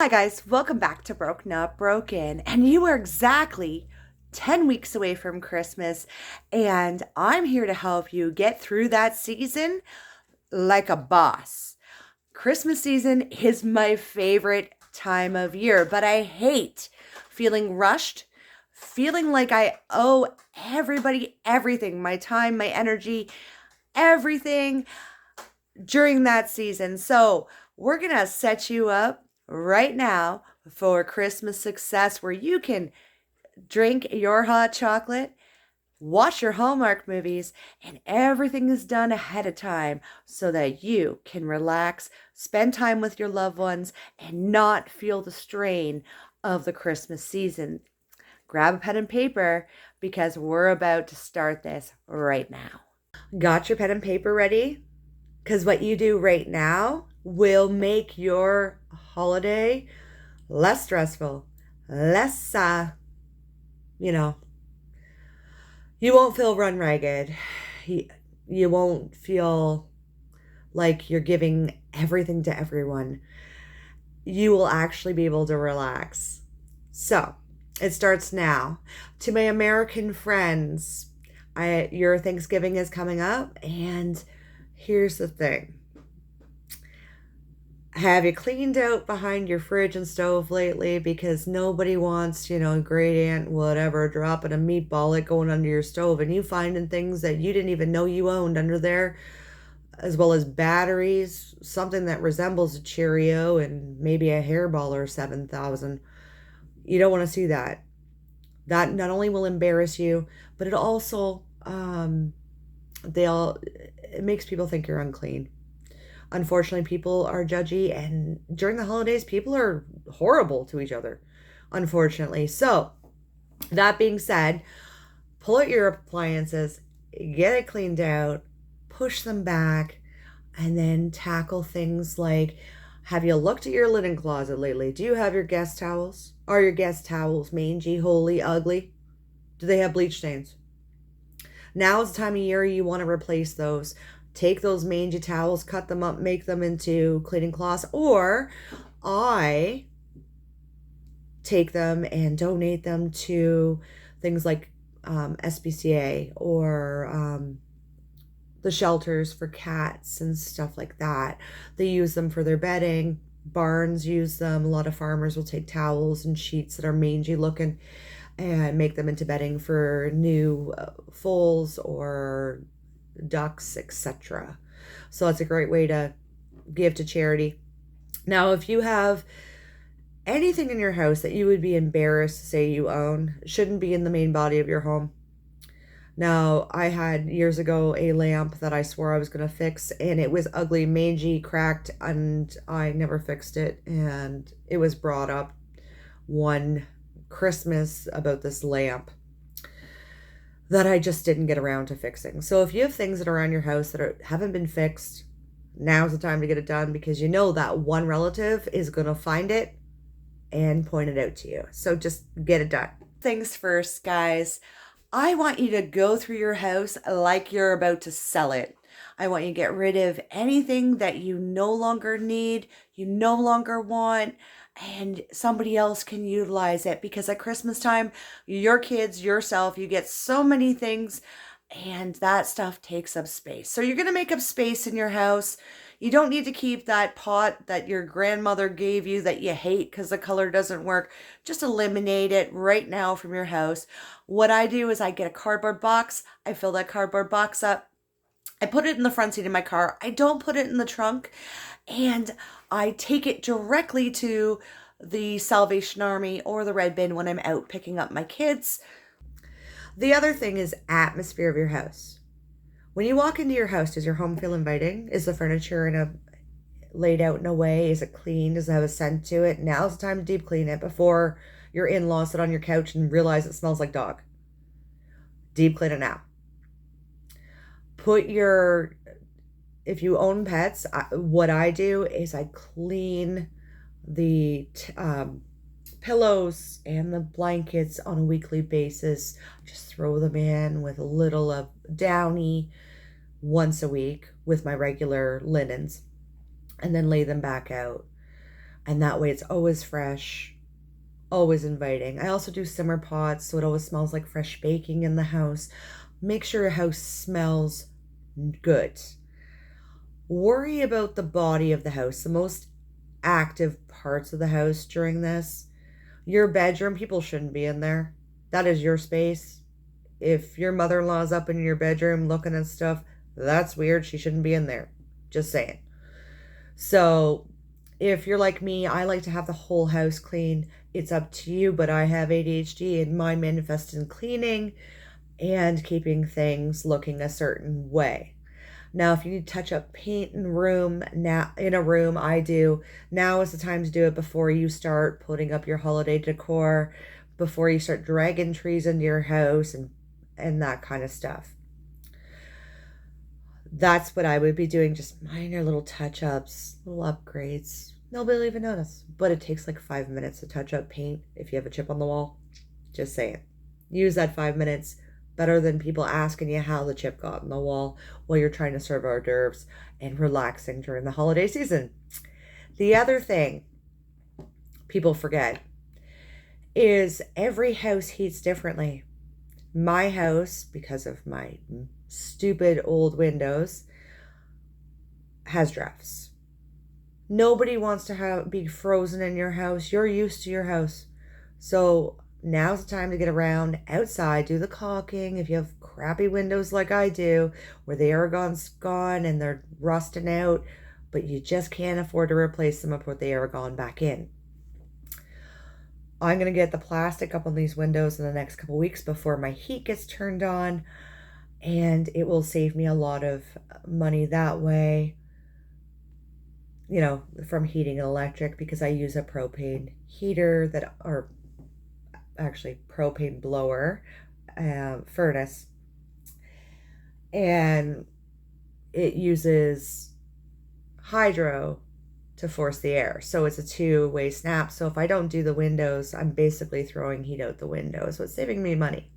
Hi, guys. Welcome back to Broke Not Broken. And you are exactly 10 weeks away from Christmas. And I'm here to help you get through that season like a boss. Christmas season is my favorite time of year, but I hate feeling rushed, feeling like I owe everybody everything, my time, my energy, everything during that season. So we're going to set you up right now for Christmas success where you can drink your hot chocolate, watch your Hallmark movies, and everything is done ahead of time so that you can relax, spend time with your loved ones, and not feel the strain of the Christmas season. Grab a pen and paper because we're about to start this right now. Got your pen and paper ready? Because what you do right now will make your holiday less stressful, less, you know, you won't feel run ragged. You won't feel like you're giving everything to everyone. You will actually be able to relax. So it starts now. To my American friends, your Thanksgiving is coming up, and here's the thing. Have you cleaned out behind your fridge and stove lately? Because nobody wants, great aunt, whatever, dropping a meatball like going under your stove and you finding things that you didn't even know you owned under there, as well as batteries, something that resembles a Cheerio, and maybe a hairball or 7,000. You don't want to see that. That not only will embarrass you, but it also, it makes people think you're unclean. Unfortunately, people are judgy, and during the holidays, people are horrible to each other, unfortunately. So, that being said, pull out your appliances, get it cleaned out, push them back, and then tackle things like, have you looked at your linen closet lately? Do you have your guest towels? Are your guest towels mangy, holy, ugly? Do they have bleach stains? Now is the time of year you want to replace those. Take those mangy towels, cut them up, make them into cleaning cloths, or I take them and donate them to things like SPCA or the shelters for cats and stuff like that. They use them for their bedding. Barns use them. A lot of farmers will take towels and sheets that are mangy looking and make them into bedding for new foals or ducks, etc. So it's a great way to give to charity. Now, if you have anything in your house that you would be embarrassed to say you own, shouldn't be in the main body of your home. Now, I had years ago a lamp that I swore I was going to fix, and it was ugly, mangy, cracked, and I never fixed it. And it was brought up one Christmas about this lamp that I just didn't get around to fixing. So if you have things that are around your house that haven't been fixed, now's the time to get it done, because you know that one relative is going to find it and point it out to you. So just get it done. Things first, guys. I want you to go through your house like you're about to sell it. I want you to get rid of anything that you no longer need, you no longer want, and somebody else can utilize it, because at Christmas time, your kids, yourself, you get so many things and that stuff takes up space. So you're going to make up space in your house. You don't need to keep that pot that your grandmother gave you that you hate because the color doesn't work. Just eliminate it right now from your house. What I do is I get a cardboard box. I fill that cardboard box up. I put it in the front seat of my car. I don't put it in the trunk. And I take it directly to the Salvation Army or the Red Bin when I'm out picking up my kids. The other thing is atmosphere of your house. When you walk into your house, does your home feel inviting? Is the furniture laid out in a way? Is it clean? Does it have a scent to it? Now's the time to deep clean it before your in-laws sit on your couch and realize it smells like dog. Deep clean it now. If you own pets, what I do is I clean the pillows and the blankets on a weekly basis. Just throw them in with a little of Downy once a week with my regular linens, and then lay them back out. And that way it's always fresh, always inviting. I also do simmer pots, so it always smells like fresh baking in the house. Make sure your house smells good. Worry about the body of the house, the most active parts of the house during this. Your bedroom, people shouldn't be in there. That is your space. If your mother-in-law's up in your bedroom looking at stuff, that's weird. She shouldn't be in there. Just saying. So if you're like me, I like to have the whole house clean. It's up to you, but I have ADHD and mine manifests in cleaning and keeping things looking a certain way. Now, if you need to touch up paint in a room, I do. Now is the time to do it before you start putting up your holiday decor, before you start dragging trees into your house and that kind of stuff. That's what I would be doing, just minor little touch-ups, little upgrades. Nobody will even notice, but it takes like 5 minutes to touch up paint if you have a chip on the wall. Just saying. Use that 5 minutes. Better than people asking you how the chip got on the wall while you're trying to serve hors d'oeuvres and relaxing during the holiday season. The other thing people forget is every house heats differently. My house, because of my stupid old windows, has drafts. Nobody wants to be frozen in your house. You're used to your house. So now's the time to get around outside, do the caulking. If you have crappy windows like I do, where the Aragon's gone and they're rusting out, but you just can't afford to replace them or put the Aragon back in. I'm going to get the plastic up on these windows in the next couple weeks before my heat gets turned on, and it will save me a lot of money that way, you know, from heating and electric, because I use a propane heater or actually propane blower furnace, and it uses hydro to force the air, so it's a two-way snap. So if I don't do the windows, I'm basically throwing heat out the window, so it's saving me money.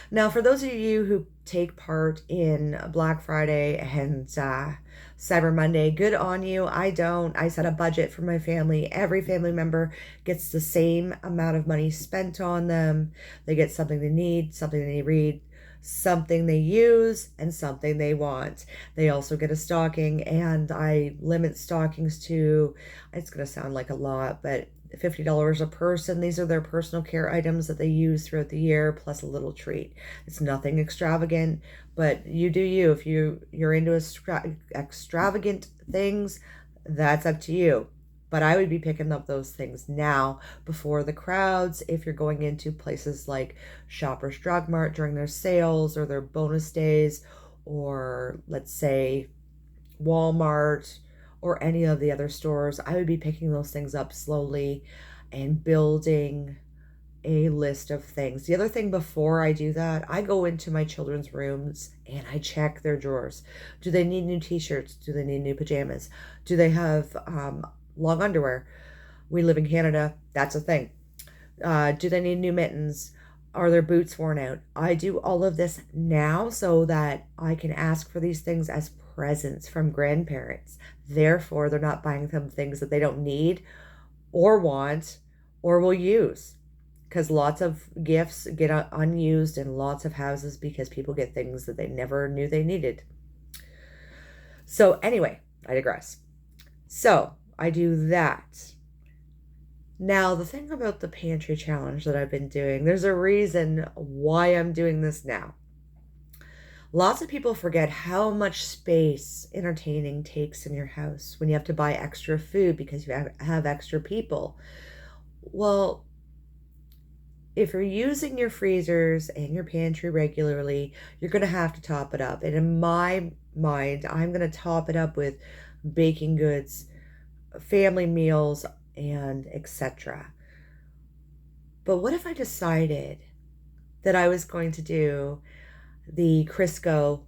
Now, for those of you who take part in Black Friday and Cyber Monday, good on you. I don't. I set a budget for my family. Every family member gets the same amount of money spent on them. They get something they need, something they read, something they use, and something they want. They also get a stocking, and I limit stockings to, it's going to sound like a lot, but $50 a person. These are their personal care items that they use throughout the year, plus a little treat. It's nothing extravagant, but you do you. If you're into extravagant things, that's up to you. But I would be picking up those things now before the crowds. If you're going into places like Shoppers Drug Mart during their sales or their bonus days, or let's say Walmart or any of the other stores, I would be picking those things up slowly and building a list of things. The other thing before I do that, I go into my children's rooms and I check their drawers. Do they need new t-shirts? Do they need new pajamas? Do they have long underwear? We live in Canada. That's a thing. Do they need new mittens? Are their boots worn out? I do all of this now so that I can ask for these things as presents from grandparents. Therefore, they're not buying them things that they don't need or want or will use. Because lots of gifts get unused in lots of houses because people get things that they never knew they needed. So anyway, I digress. So I do that. Now, the thing about the pantry challenge that I've been doing, there's a reason why I'm doing this now. Lots of people forget how much space entertaining takes in your house when you have to buy extra food because you have extra people. Well, if you're using your freezers and your pantry regularly, you're going to have to top it up. And in my mind, I'm going to top it up with baking goods, family meals, and etc. But what if I decided that I was going to do the Crisco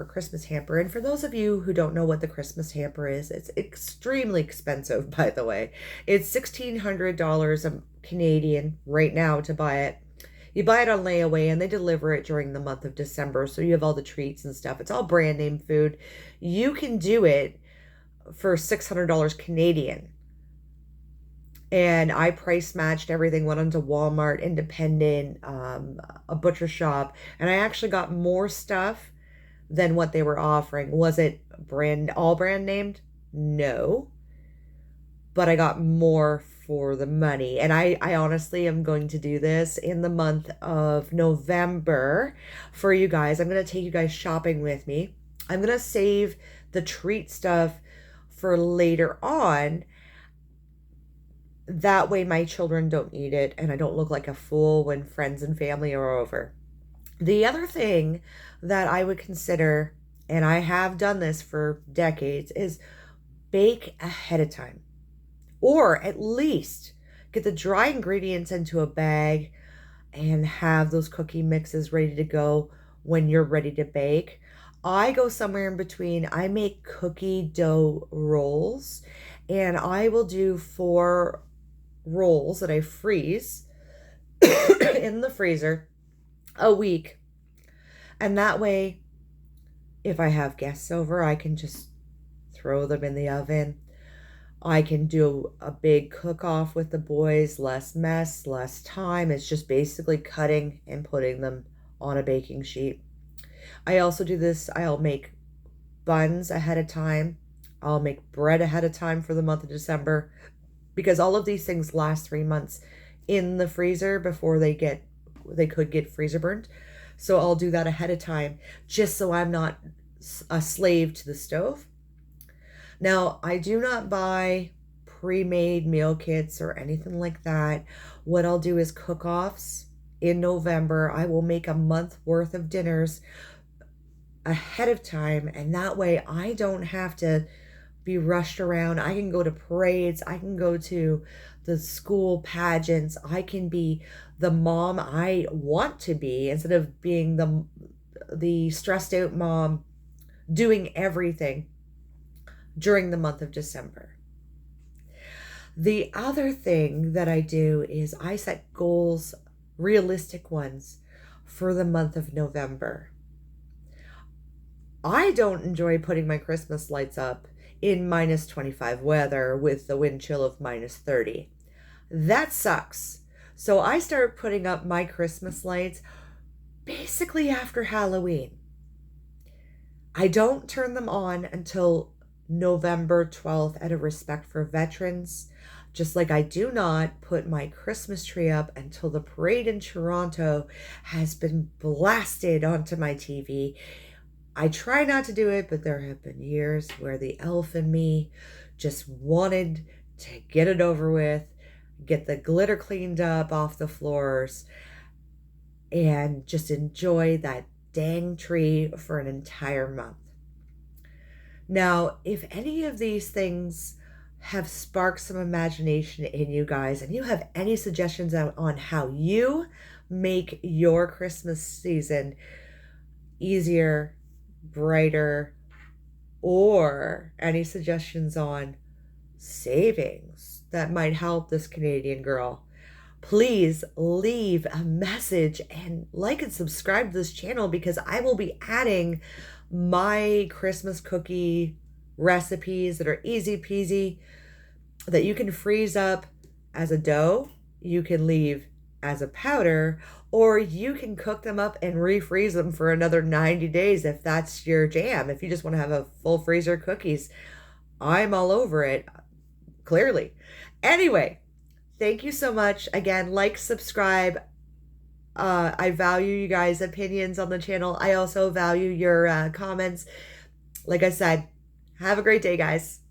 Christmas hamper? And for those of you who don't know what the Christmas hamper is, it's extremely expensive, by the way. It's $1,600 Canadian right now to buy it. You buy it on layaway and they deliver it during the month of December, so you have all the treats and stuff. It's all brand name food. You can do it for $600 Canadian. And I price matched everything, went onto Walmart, Independent, a butcher shop, and I actually got more stuff than what they were offering. Was it all brand named? No. But I got more for the money. And I honestly am going to do this in the month of November for you guys. I'm going to take you guys shopping with me. I'm going to save the treat stuff for later on. That way my children don't need it and I don't look like a fool when friends and family are over. The other thing that I would consider, and I have done this for decades, is bake ahead of time. Or at least get the dry ingredients into a bag and have those cookie mixes ready to go when you're ready to bake. I go somewhere in between. I make cookie dough rolls, and I will do 4 rolls that I freeze in the freezer a week. And that way, if I have guests over, I can just throw them in the oven. I can do a big cook-off with the boys, less mess, less time. It's just basically cutting and putting them on a baking sheet. I also do this. I'll make buns ahead of time. I'll make bread ahead of time for the month of December, because all of these things last 3 months in the freezer before they could get freezer burned. So I'll do that ahead of time just so I'm not a slave to the stove. Now, I do not buy pre-made meal kits or anything like that. What I'll do is cook-offs in November. I will make a month worth of dinners ahead of time, and that way I don't have to be rushed around. I can go to parades. I can go to the school pageants. I can be the mom I want to be instead of being the stressed out mom doing everything during the month of December. The other thing that I do is I set goals, realistic ones, for the month of November. I don't enjoy putting my Christmas lights up in -25 weather with the wind chill of -30. That sucks. So I start putting up my Christmas lights basically after Halloween. I don't turn them on until November 12th out of respect for veterans, just like I do not put my Christmas tree up until the parade in Toronto has been blasted onto my TV. I try not to do it, but there have been years where the elf in me just wanted to get it over with, get the glitter cleaned up off the floors, and just enjoy that dang tree for an entire month. Now, if any of these things have sparked some imagination in you guys, and you have any suggestions on how you make your Christmas season easier, brighter, or any suggestions on savings that might help this Canadian girl, please leave a message and like and subscribe to this channel, because I will be adding my Christmas cookie recipes that are easy peasy, that you can freeze up as a dough, you can leave as a powder, or you can cook them up and refreeze them for another 90 days if that's your jam. If you just want to have a full freezer cookies, I'm all over it, clearly. Anyway, thank you so much. Again, like, subscribe. I value you guys' opinions on the channel. I also value your comments. Like I said, have a great day, guys.